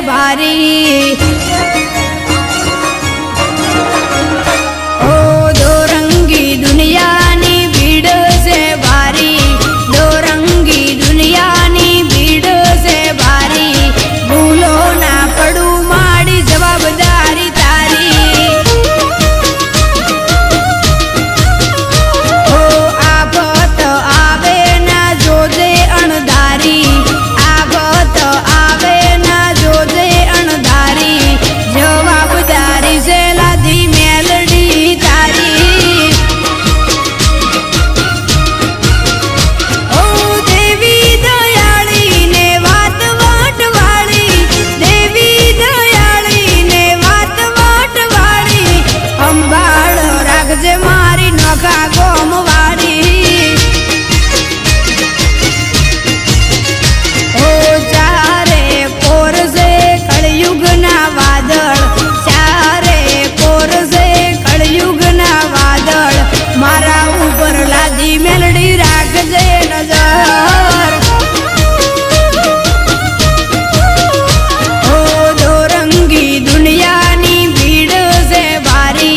भारी। ओ दो रंगी दुनिया नी भीड़ से भारी, दो रंगी दुनिया नी भीड़ से भारी। भूलो ना पड़ू माड़ी जवाबदारी तारी। ओ आफत आवे ना जोजे अणधारी, आफत आवे ना जोजे अणधारी। जवाबदारी से लादी मेलडी तारी। ओ देवी दयाली ने वात वाटवाड़ी, देवी दयाली ने वात वाटवाड़ी। अंबाड़ राखजे मारी नोखा गोमवाड़ी। ओ चारे कोर से कलयुग ना वादळ, चारे कोर से कलयुग ना वादळ। मारा ऊपर लादी मेलडी राखजे नजर। ओ दो रंगी दुनिया नी भीड़ से भारी,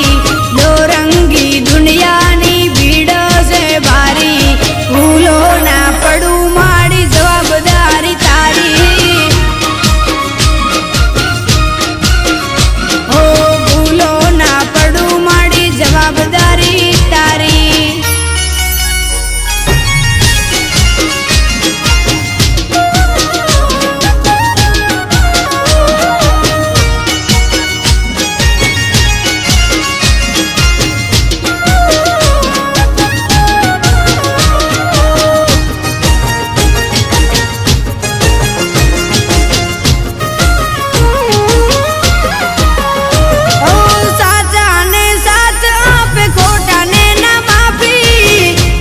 दो रंगी दुनिया नी भीड़ से भारी। भूलो ना पड़ू माड़ी जवाबदारी तारी। ओ भूलो ना पड़ू माड़ी जवाबदारी तारी। ओ साचा ने साथ आपे खोटा ने ना माफी।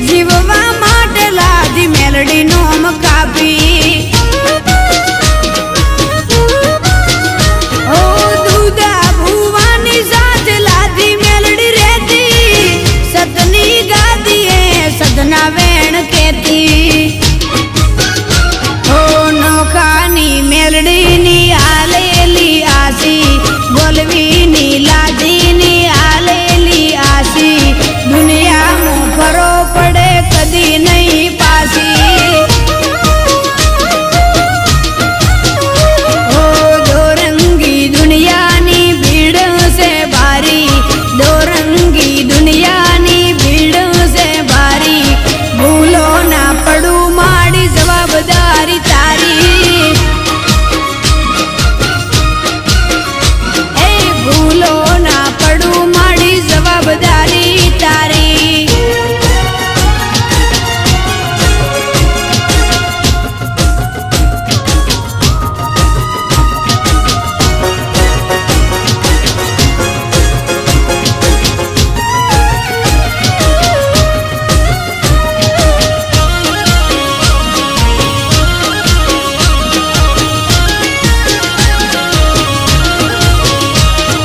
जीववा माटे लादी मेलडी नोम कापी। ओ दूधा भुवानी साथ लादी मेलडी रहती। सतनी गादी है सदना वेण कहती। ओ नोखानी मेलडी नी आलेली आसी, बोलवी नी लादी नी आलेली आसी। दुनिया में फरो पड़े कदी नहीं पासी। ओ दो रंगी दुनिया नी भीड़ से भारी, दो रंगी दुनिया नी भीड़ से भारी। भूलो ना पड़ू माड़ी जवाबदारी तारी। ए भूलो ना पड़ू माड़ी जवाबदारी तारी।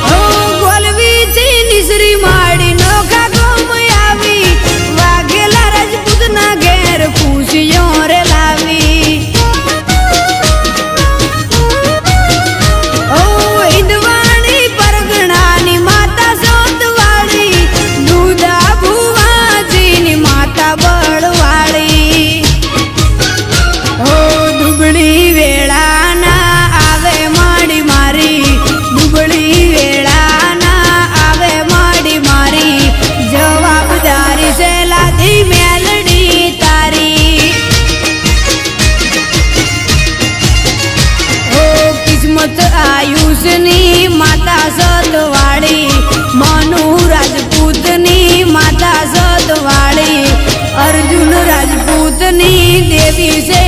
ओ गोलवी थी निसरी माड़ी नोखा गोम आवी। वाघेला राजपूत ना घेर खुशियों रे लावी। ओ इंदवाणी परगणा नी माता सोतवाड़ी। दूधा भुवाजी नी माता बड़वाड़ी। ओ दुबड़ी वेळा ना आवे माड़ी मारी, दुबड़ी वेळा ना आवे माड़ी मारी। जवाबदारी से लादी मेलडी तारी। ओ किस्मत आयुष नी माता सतवाड़ी। मनु राजपूत नी माता सतवाड़ी। अर्जुन राजपूत नी देवी से